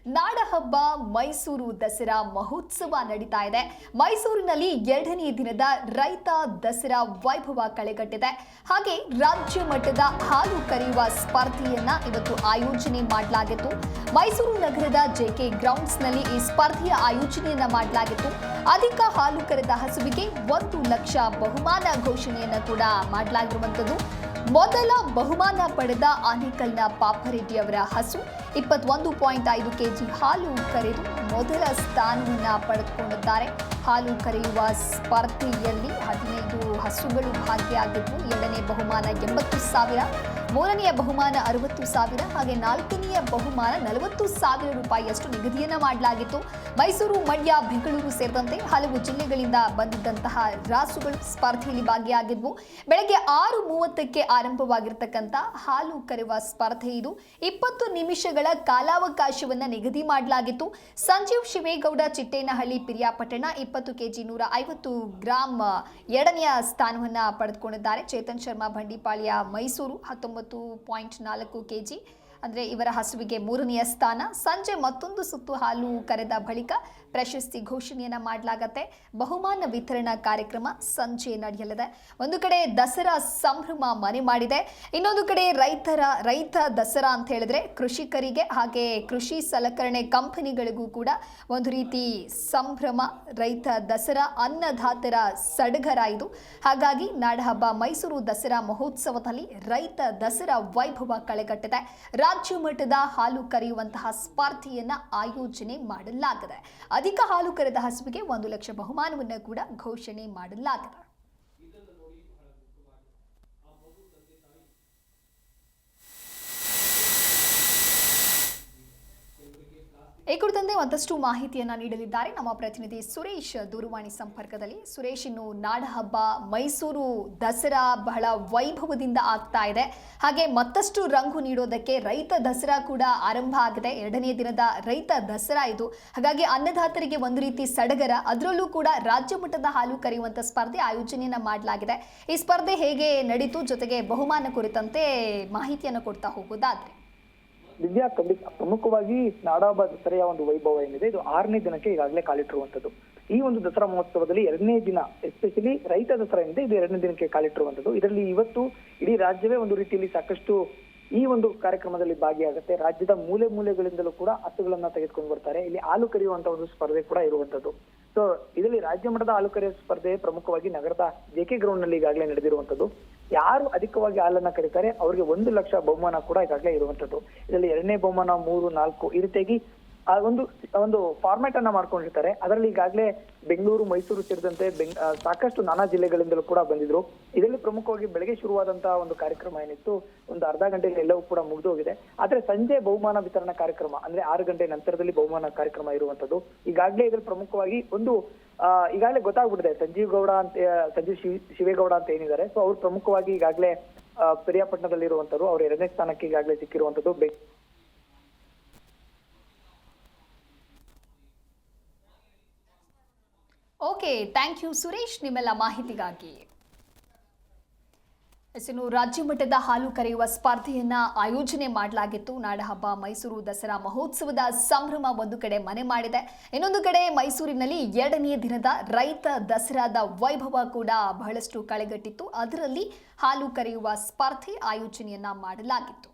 ನಾಡಹಬ್ಬ ಮೈಸೂರು ದಸರಾ ಮಹೋತ್ಸವ ನಡೀತಾ ಇದೆ. ಮೈಸೂರಿನಲ್ಲಿ 2ನೇ ದಿನದ ರೈತ ದಸರಾ ವೈಭವ ಕಳೆಗಟ್ಟಿದೆ. ಹಾಗೆ ರಾಜ್ಯ ಮಟ್ಟದ ಹಾಲು ಕರೆಯುವ ಸ್ಪರ್ಧೆಯನ್ನ ಇವತ್ತು ಆಯೋಜನೆ ಮಾಡಲಾಗಿತ್ತು. ಮೈಸೂರು ನಗರದ ಜೆಕೆ ಗ್ರೌಂಡ್ಸ್ನಲ್ಲಿ ಈ ಸ್ಪರ್ಧೆಯ ಆಯೋಜನೆಯನ್ನ ಮಾಡಲಾಗಿತ್ತು. ಅಧಿಕ ಹಾಲು ಕರೆದ ಹಸುವಿಗೆ 1 ಲಕ್ಷ ಬಹುಮಾನ ಘೋಷಣೆಯನ್ನ ಕೂಡ ಮಾಡಲಾಗಿರುವಂತದ್ದು. ಮೊದಲ ಬಹುಮಾನ ಪಡೆದ ಆನೇಕಲ್ನ ಪಾಪರೆಡ್ಡಿ ಅವರ ಹಸು 21.5 ಕೆಜಿ ಹಾಲು ಕರೆದು ಮೊದಲ ಸ್ಥಾನವನ್ನು ಪಡೆದುಕೊಂಡಿದ್ದಾರೆ. ಹಾಲು ಕರೆಯುವ ಸ್ಪರ್ಧೆಯಲ್ಲಿ 15 ಹಸುಗಳು ಭಾಗಿಯಾಗಿದ್ದು 2ನೇ ಬಹುಮಾನ 80,000, 3ನೆಯ ಬಹುಮಾನ 60,000 ಹಾಗೆ 4ನೆಯ ಬಹುಮಾನ 40,000 ರೂಪಾಯಿಯಷ್ಟು ನಿಗದಿಯನ್ನ ಮಾಡಲಾಗಿತ್ತು. ಮೈಸೂರು, ಮಂಡ್ಯ, ಬೆಂಗಳೂರು ಸೇರಿದಂತೆ ಹಲವು ಜಿಲ್ಲೆಗಳಿಂದ ಬಂದಿದ್ದಂತಹ ರಾಸುಗಳು ಸ್ಪರ್ಧೆಯಲ್ಲಿ ಭಾಗಿಯಾಗಿದ್ವು. ಬೆಳಗ್ಗೆ 6:30ಕ್ಕೆ ಆರಂಭವಾಗಿರ್ತಕ್ಕಂಥ ಹಾಲು ಕರೆಯುವ ಸ್ಪರ್ಧೆ ಇದು. 20 ನಿಮಿಷಗಳ ಕಾಲಾವಕಾಶವನ್ನ ನಿಗದಿ ಮಾಡಲಾಗಿತ್ತು. ಸಂಜೀವ್ ಶಿವೇಗೌಡ ಚಿಟ್ಟೇನಹಳ್ಳಿ ಪಿರಿಯಾಪಟ್ಟಣ 20 ಕೆಜಿ 150 ಗ್ರಾಂ 2ನೆಯ ಸ್ಥಾನವನ್ನ ಪಡೆದುಕೊಂಡಿದ್ದಾರೆ. ಚೇತನ್ ಶರ್ಮಾ ಬಂಡಿಪಾಳ್ಯ ಮೈಸೂರು 19.4 ಕೆಜಿ ಅಂದರೆ ಇವರ ಹಸುವಿಗೆ 3ನೆಯ ಸ್ಥಾನ. ಸಂಜೆ ಮತ್ತೊಂದು ಸುತ್ತು ಹಾಲು ಕರೆದ ಬಳಿಕ ಪ್ರಶಸ್ತಿ ಘೋಷಣೆಯನ್ನ ಮಾಡಲಾಗತ್ತೆ. ಬಹುಮಾನ ವಿತರಣಾ ಕಾರ್ಯಕ್ರಮ ಸಂಜೆ ನಡೆಯಲಿದೆ. ಒಂದು ಕಡೆ ದಸರಾ ಸಂಭ್ರಮ ಮನೆ ಮಾಡಿದೆ, ಇನ್ನೊಂದು ಕಡೆ ರೈತ ದಸರಾ ಅಂತ ಹೇಳಿದ್ರೆ ಕೃಷಿಕರಿಗೆ ಹಾಗೆ ಕೃಷಿ ಸಲಕರಣೆ ಕಂಪನಿಗಳಿಗೂ ಕೂಡ ಒಂದು ರೀತಿ ಸಂಭ್ರಮ. ರೈತ ದಸರಾ ಅನ್ನದಾತರ ಸಡಗರ ಇದು. ಹಾಗಾಗಿ ನಾಡಹಬ್ಬ ಮೈಸೂರು ದಸರಾ ಮಹೋತ್ಸವದಲ್ಲಿ ರೈತ ದಸರಾ ವೈಭವ ಕಳೆಗಟ್ಟಿದೆ. ರಾಜ್ಯ ಮಟ್ಟದ ಹಾಲು ಕರೆಯುವಂತಹ ಸ್ಪರ್ಧೆಯನ್ನ ಆಯೋಜನೆ ಮಾಡಲಾಗಿದೆ. ಅಧಿಕ ಹಾಲು ಕರೆದ ಹಸುವಿಗೆ 1 ಲಕ್ಷ ಬಹುಮಾನವನ್ನು ಕೂಡ ಘೋಷಣೆ ಮಾಡಲಾಗಿದೆ. ಈ ಕುರಿತಂತೆ ಮತ್ತಷ್ಟು ಮಾಹಿತಿಯನ್ನ ನೀಡಲಿದ್ದಾರೆ ನಮ್ಮ ಪ್ರತಿನಿಧಿ ಸುರೇಶ್ ದೂರವಾಣಿ ಸಂಪರ್ಕದಲ್ಲಿ. ಸುರೇಶ್, ಇನ್ನು ನಾಡಹಬ್ಬ ಮೈಸೂರು ದಸರಾ ಬಹಳ ವೈಭವದಿಂದ ಆಗ್ತಾ ಇದೆ. ಹಾಗೆ ಮತ್ತಷ್ಟು ರಂಗು ನೀಡೋದಕ್ಕೆ ರೈತ ದಸರಾ ಕೂಡ ಆರಂಭ ಆಗಿದೆ. 2ನೇ ದಿನದ ರೈತ ದಸರಾ ಇದು. ಹಾಗಾಗಿ ಅನ್ನದಾತರಿಗೆ ಒಂದು ರೀತಿ ಸಡಗರ. ಅದರಲ್ಲೂ ಕೂಡ ರಾಜ್ಯ ಮಟ್ಟದ ಹಾಲು ಕರೆಯುವಂತ ಸ್ಪರ್ಧೆ ಆಯೋಜನೆಯನ್ನ ಮಾಡಲಾಗಿದೆ. ಈ ಸ್ಪರ್ಧೆ ಹೇಗೆ ನಡೀತು, ಜೊತೆಗೆ ಬಹುಮಾನ ಕುರಿತಂತೆ ಮಾಹಿತಿಯನ್ನು ಕೊಡ್ತಾ ಹೋಗೋದಾದ್ರೆ? ದಿವ್ಯಾ, ಖಂಡಿತ ಪ್ರಮುಖವಾಗಿ ನಾಡಹಬ್ಬ ದಸರೆಯ ಒಂದು ವೈಭವ ಏನಿದೆ ಇದು 6ನೇ ದಿನಕ್ಕೆ ಈಗಾಗಲೇ ಕಾಲಿಟ್ಟಿರುವಂತದ್ದು. ಈ ಒಂದು ದಸರಾ ಮಹೋತ್ಸವದಲ್ಲಿ 2ನೇ ದಿನ ಎಸ್ಪೆಷಲಿ ರೈತ ದಸರಾ ಏನಿದೆ ಇದು 2ನೇ ದಿನಕ್ಕೆ ಕಾಲಿಟ್ಟಿರುವಂತದ್ದು. ಇದರಲ್ಲಿ ಇವತ್ತು ಇಡೀ ರಾಜ್ಯವೇ ಒಂದು ರೀತಿಯಲ್ಲಿ ಸಾಕಷ್ಟು ಈ ಒಂದು ಕಾರ್ಯಕ್ರಮದಲ್ಲಿ ಭಾಗಿಯಾಗುತ್ತೆ. ರಾಜ್ಯದ ಮೂಲೆ ಮೂಲೆಗಳಿಂದಲೂ ಕೂಡ ಹಸುಗಳನ್ನ ತೆಗೆದುಕೊಂಡು ಬರ್ತಾರೆ. ಇಲ್ಲಿ ಹಾಲು ಕರೆಯುವಂತ ಒಂದು ಸ್ಪರ್ಧೆ ಕೂಡ ಇರುವಂತದ್ದು. ಸೊ ಇದರಲ್ಲಿ ರಾಜ್ಯ ಮಟ್ಟದ ಹಾಲು ಕರೆಯುವ ಸ್ಪರ್ಧೆ ಪ್ರಮುಖವಾಗಿ ನಗರದ ಜೆಕೆ ಗ್ರೌಂಡ್ ನಲ್ಲಿ ಈಗಾಗಲೇ ನಡೆದಿರುವಂತದ್ದು. ಯಾರು ಅಧಿಕವಾಗಿ ಹಾಲನ್ನ ಕರೀತಾರೆ ಅವರಿಗೆ 1 ಲಕ್ಷ ಬಹುಮಾನ ಕೂಡ ಈಗಾಗಲೇ ಇರುವಂತದ್ದು. ಇದರಲ್ಲಿ 2ನೇ ಬಹುಮಾನ 3, 4 ಈ ರೀತಿಯಾಗಿ ಒಂದು ಫಾರ್ಮ್ಯಾಟ್ ಅನ್ನ ಮಾಡ್ಕೊಂಡಿರ್ತಾರೆ. ಅದರಲ್ಲಿ ಈಗಾಗಲೇ ಬೆಂಗಳೂರು, ಮೈಸೂರು ಸೇರಿದಂತೆ ಸಾಕಷ್ಟು ನಾನಾ ಜಿಲ್ಲೆಗಳಿಂದಲೂ ಕೂಡ ಬಂದಿದ್ರು. ಇದರಲ್ಲಿ ಪ್ರಮುಖವಾಗಿ ಬೆಳಗ್ಗೆ ಶುರುವಾದಂತಹ ಒಂದು ಕಾರ್ಯಕ್ರಮ ಏನಿತ್ತು ಒಂದು ಅರ್ಧ ಗಂಟೆಯಲ್ಲಿ ಎಲ್ಲವೂ ಕೂಡ ಮುಗಿದೋಗಿದೆ. ಆದ್ರೆ ಸಂಜೆ ಬಹುಮಾನ ವಿತರಣಾ ಕಾರ್ಯಕ್ರಮ ಅಂದ್ರೆ 6 ಗಂಟೆ ನಂತರದಲ್ಲಿ ಬಹುಮಾನ ಕಾರ್ಯಕ್ರಮ ಇರುವಂತದ್ದು. ಈಗಾಗಲೇ ಇದ್ರಲ್ಲಿ ಪ್ರಮುಖವಾಗಿ ಈಗಾಗಲೇ ಗೊತ್ತಾಗ್ಬಿಟ್ಟಿದೆ ಸಂಜೀವ್ ಶಿವೇಗೌಡ ಅಂತ ಏನಿದ್ದಾರೆ. ಸೊ ಅವ್ರು ಪ್ರಮುಖವಾಗಿ ಈಗಾಗಲೇ ಪಿರಿಯಾಪಟ್ಟಣದಲ್ಲಿ ಇರುವಂತರು. ಅವ್ರ 2ನೇ ಸ್ಥಾನಕ್ಕೆ ಈಗಾಗಲೇ ಸಿಕ್ಕಿರುವಂತದ್ದು. ಓಕೆ, ಥ್ಯಾಂಕ್ ಯು ಸುರೇಶ್ ನಿಮ್ಮೆಲ್ಲ ಮಾಹಿತಿಗಾಗಿ. ಇನ್ನು ರಾಜ್ಯ ಮಟ್ಟದ ಹಾಲು ಕರೆಯುವ ಸ್ಪರ್ಧೆಯನ್ನ ಆಯೋಜನೆ ಮಾಡಲಾಗಿತ್ತು. ನಾಡಹಬ್ಬ ಮೈಸೂರು ದಸರಾ ಮಹೋತ್ಸವದ ಸಂಭ್ರಮ ಒಂದು ಕಡೆ ಮನೆ ಮಾಡಿದೆ, ಇನ್ನೊಂದು ಕಡೆ ಮೈಸೂರಿನಲ್ಲಿ 2ನೇ ದಿನದ ರೈತ ದಸರಾದ ವೈಭವ ಕೂಡ ಬಹಳಷ್ಟು ಕಳೆಗಟ್ಟಿತ್ತು. ಅದರಲ್ಲಿ ಹಾಲು ಕರೆಯುವ ಸ್ಪರ್ಧೆ ಆಯೋಜನೆಯನ್ನ ಮಾಡಲಾಗಿತ್ತು.